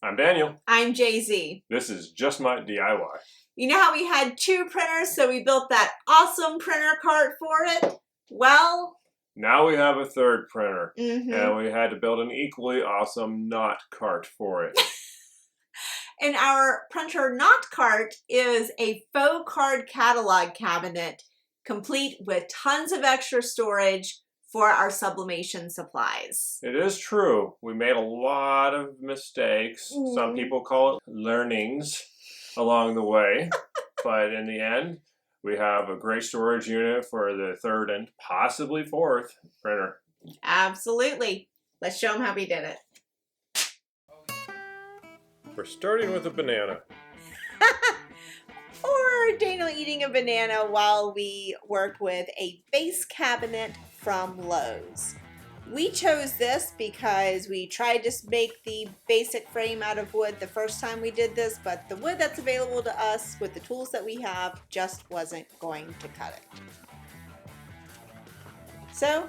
I'm Daniel. I'm Jay-Z. This is Just My DIY. You know how we had 2 printers, so we built that awesome printer cart for it? Well, now we have a 3rd printer, and we had to build an equally awesome not cart for it. And our printer not cart is a faux card catalog cabinet, complete with tons of extra storage for our sublimation supplies. It is true. We made a lot of mistakes. Some people call it learnings along the way. But in the end, we have a great storage unit for the 3rd and possibly 4th printer. Absolutely. Let's show them how we did it. We're starting with a banana. Or Daniel eating a banana while we work with a base cabinet from Lowe's. We chose this because we tried to make the basic frame out of wood the first time we did this, but the wood that's available to us with the tools that we have just wasn't going to cut it. So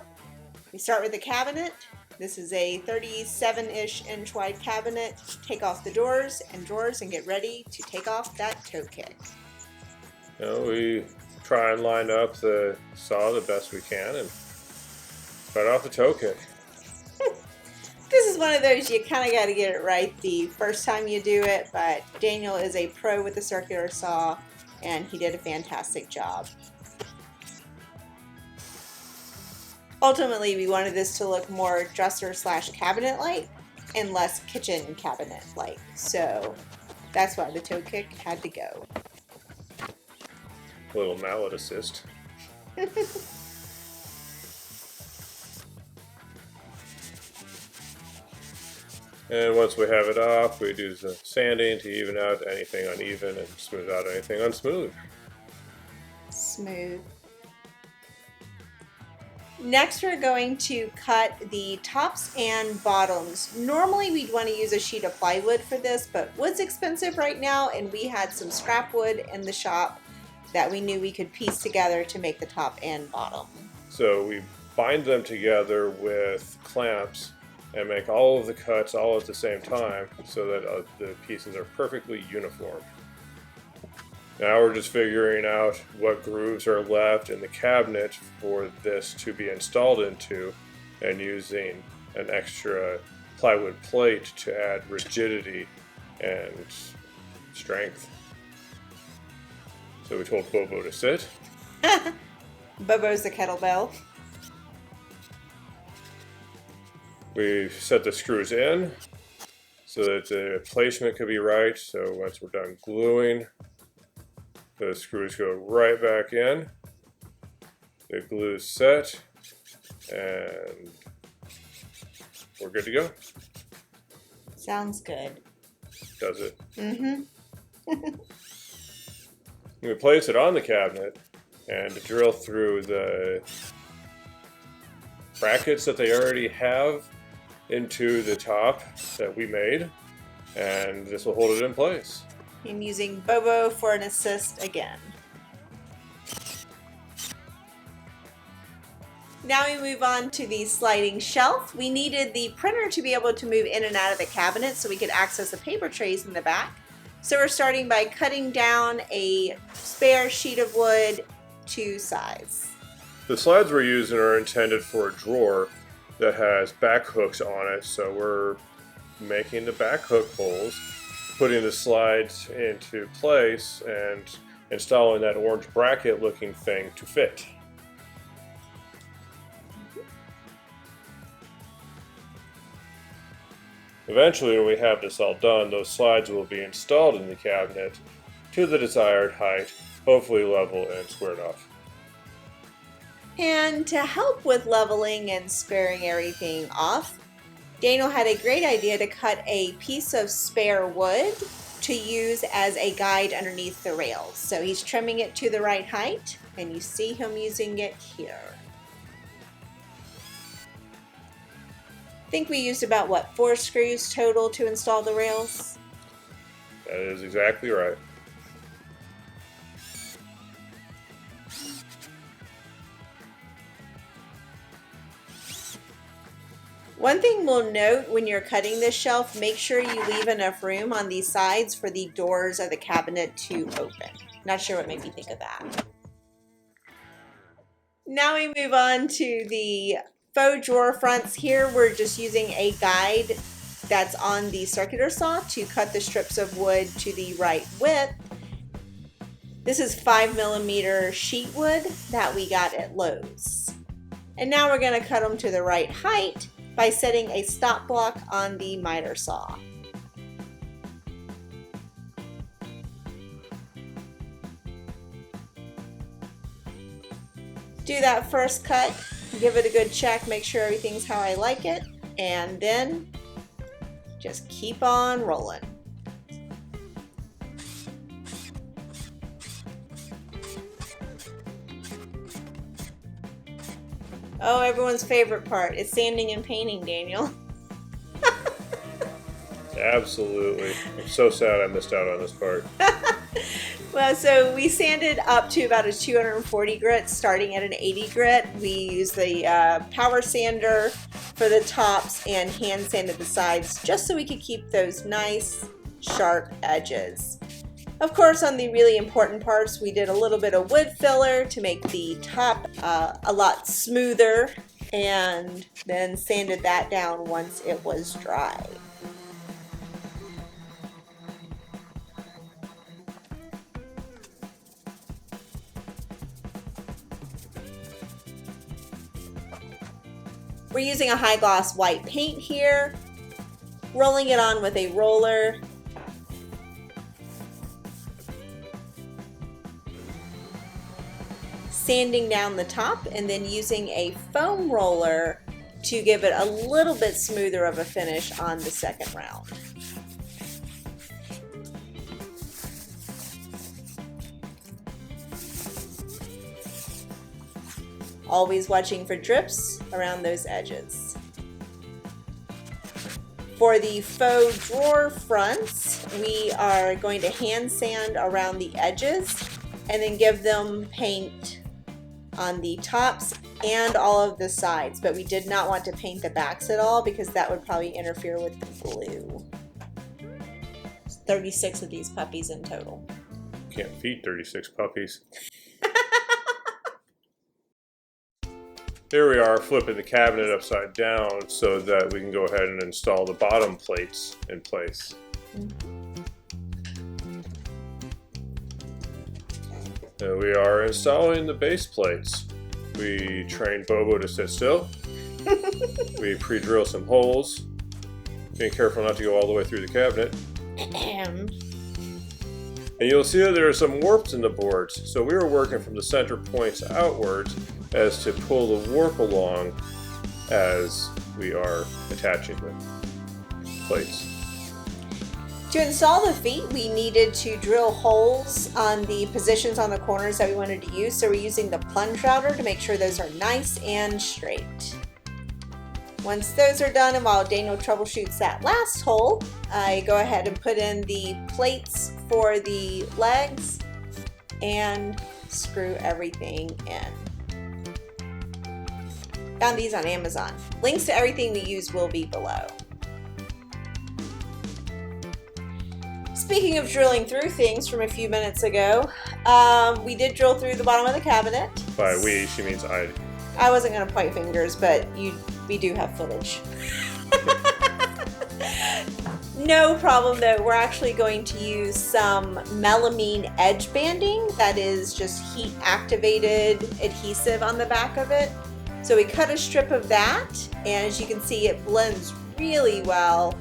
we start with the cabinet. This is a 37-ish inch wide cabinet. Take off the doors and drawers and get ready to take off that toe kick. We try and line up the saw the best we can and cut off the toe kick. This is one of those you kind of got to get it right the first time you do it, but Daniel is a pro with the circular saw and he did a fantastic job. Ultimately, we wanted this to look more dresser/cabinet-like and less kitchen cabinet-like, so that's why the toe kick had to go. A little mallet assist. And once we have it off, we do the sanding to even out anything uneven and smooth out anything unsmooth. Smooth. Next, we're going to cut the tops and bottoms. Normally, we'd want to use a sheet of plywood for this, but wood's expensive right now, and we had some scrap wood in the shop that we knew we could piece together to make the top and bottom. So we bind them together with clamps and make all of the cuts all at the same time so that the pieces are perfectly uniform. Now we're just figuring out what grooves are left in the cabinet for this to be installed into and using an extra plywood plate to add rigidity and strength. So we told Bobo to sit. Bobo's the kettlebell. We set the screws in so that the placement could be right. So once we're done gluing, the screws go right back in. The glue's set, and we're good to go. Sounds good. Does it? Mm-hmm. We place it on the cabinet and drill through the brackets that they already have into the top that we made, and this will hold it in place. I'm using Bobo for an assist again. Now we move on to the sliding shelf. We needed the printer to be able to move in and out of the cabinet so we could access the paper trays in the back. So we're starting by cutting down a spare sheet of wood to size. The slides we're using are intended for a drawer that has back hooks on it, so we're making the back hook holes, putting the slides into place, and installing that orange bracket looking thing to fit. Eventually, when we have this all done, those slides will be installed in the cabinet to the desired height, hopefully level and squared off. And to help with leveling and squaring everything off, Daniel had a great idea to cut a piece of spare wood to use as a guide underneath the rails. So he's trimming it to the right height, and you see him using it here. I think we used about, what, 4 screws total to install the rails? That is exactly right. One thing we'll note when you're cutting this shelf, make sure you leave enough room on these sides for the doors of the cabinet to open. Not sure what made me think of that. Now we move on to the faux drawer fronts. Here we're just using a guide that's on the circular saw to cut the strips of wood to the right width. This is 5mm sheet wood that we got at Lowe's. And now we're going to cut them to the right height by setting a stop block on the miter saw. Do that first cut, give it a good check, make sure everything's how I like it, and then just keep on rolling. Oh, everyone's favorite part. It's sanding and painting, Daniel. Absolutely. I'm so sad I missed out on this part. Well, so we sanded up to about a 240 grit, starting at an 80 grit. We used the power sander for the tops and hand sanded the sides just so we could keep those nice, sharp edges. Of course, on the really important parts, we did a little bit of wood filler to make the top a lot smoother, and then sanded that down once it was dry. We're using a high gloss white paint here, rolling it on with a roller. Sanding down the top and then using a foam roller to give it a little bit smoother of a finish on the second round. Always watching for drips around those edges. For the faux drawer fronts, we are going to hand sand around the edges and then give them paint on the tops and all of the sides, but we did not want to paint the backs at all because that would probably interfere with the blue. There's 36 of these puppies in total. Can't feed 36 puppies. Here we are flipping the cabinet upside down so that we can go ahead and install the bottom plates in place. And we are installing the base plates. We trained Bobo to sit still. We pre-drill some holes, being careful not to go all the way through the cabinet. And you'll see that there are some warps in the boards, so we were working from the center points outwards as to pull the warp along as we are attaching the plates. To install the feet, we needed to drill holes on the positions on the corners that we wanted to use, so we're using the plunge router to make sure those are nice and straight. Once those are done, and while Daniel troubleshoots that last hole, I go ahead and put in the plates for the legs and screw everything in. Found these on Amazon. Links to everything we use will be below. Speaking of drilling through things from a few minutes ago, we did drill through the bottom of the cabinet. By we, she means I. I wasn't going to point fingers, but we do have footage. No problem though, we're actually going to use some melamine edge banding that is just heat activated adhesive on the back of it. So we cut a strip of that, and as you can see it blends really well.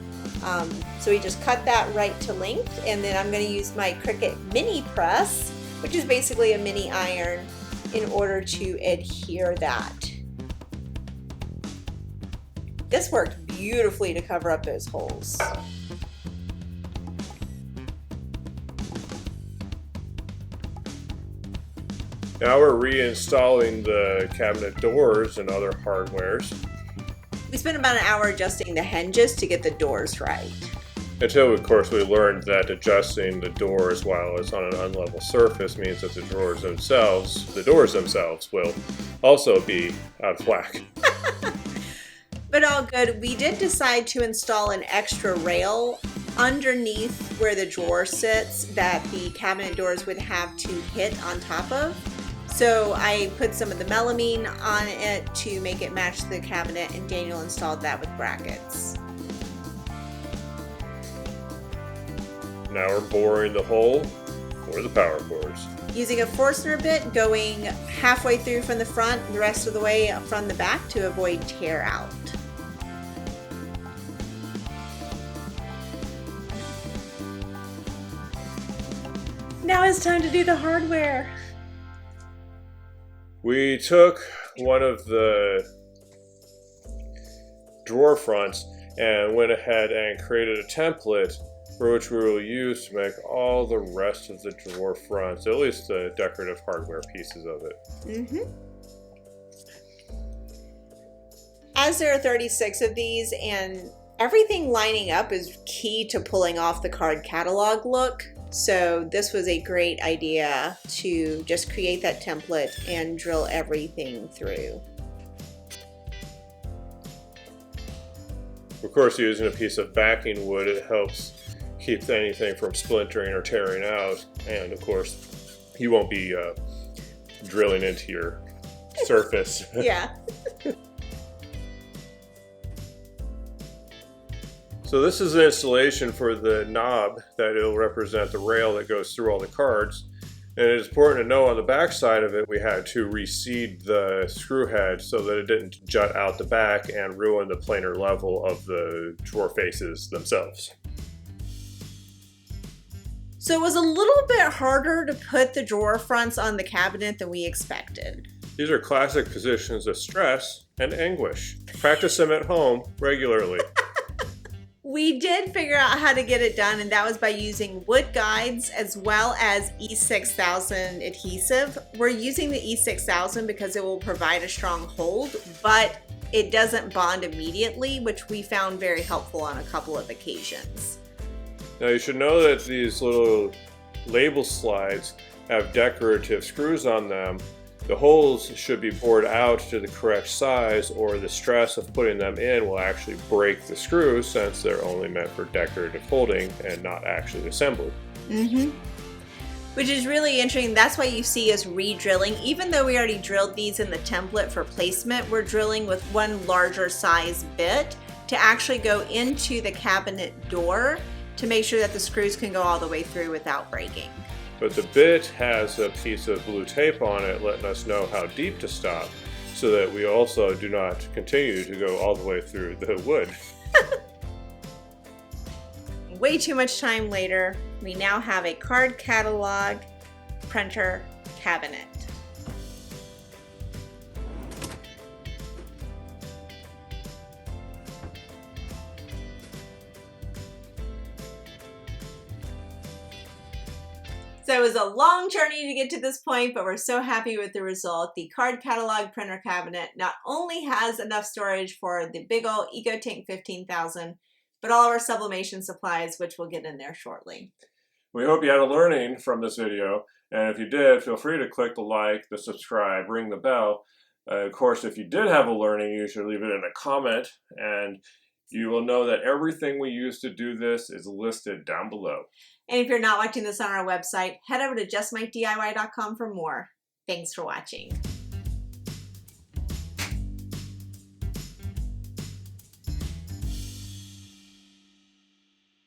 So we just cut that right to length, and then I'm going to use my Cricut mini press, which is basically a mini iron, in order to adhere that. This worked beautifully to cover up those holes. Now we're reinstalling the cabinet doors and other hardwares. We spent about an hour adjusting the hinges to get the doors right. Until, of course, we learned that adjusting the doors while it's on an unlevel surface means that the doors themselves will also be out of whack. But it all good, we did decide to install an extra rail underneath where the drawer sits that the cabinet doors would have to hit on top of. So I put some of the melamine on it to make it match the cabinet, and Daniel installed that with brackets. Now we're boring the hole for the power cords. Using a Forstner bit, going halfway through from the front, the rest of the way from the back to avoid tear out. Now it's time to do the hardware. We took one of the drawer fronts and went ahead and created a template for which we will use to make all the rest of the drawer fronts, at least the decorative hardware pieces of it. As there are 36 of these, and everything lining up is key to pulling off the card catalog look. So this was a great idea to just create that template and drill everything through. Of course, using a piece of backing wood, it helps keep anything from splintering or tearing out. And of course, you won't be drilling into your surface. Yeah. So this is an installation for the knob that will represent the rail that goes through all the cards. And it is important to know on the back side of it, we had to reseed the screw head so that it didn't jut out the back and ruin the planar level of the drawer faces themselves. So it was a little bit harder to put the drawer fronts on the cabinet than we expected. These are classic positions of stress and anguish. Practice them at home regularly. We did figure out how to get it done, and that was by using wood guides as well as E6000 adhesive. We're using the E6000 because it will provide a strong hold, but it doesn't bond immediately, which we found very helpful on a couple of occasions. Now you should know that these little label slides have decorative screws on them. The holes should be bored out to the correct size, or the stress of putting them in will actually break the screws, since they're only meant for decorative holding and not actually assembly. Which is really interesting. That's why you see us re-drilling. Even though we already drilled these in the template for placement, we're drilling with one larger size bit to actually go into the cabinet door to make sure that the screws can go all the way through without breaking. But the bit has a piece of blue tape on it letting us know how deep to stop, so that we also do not continue to go all the way through the wood. Way too much time later, we now have a card catalog printer cabinet. So it was a long journey to get to this point, but we're so happy with the result. The card catalog printer cabinet not only has enough storage for the big old EcoTank 15,000, but all of our sublimation supplies, which we'll get in there shortly. We hope you had a learning from this video, and if you did, feel free to click the like, the subscribe, ring the bell. Of course, if you did have a learning, you should leave it in a comment, and you will know that everything we use to do this is listed down below. And if you're not watching this on our website, head over to justmikediy.com for more. Thanks for watching.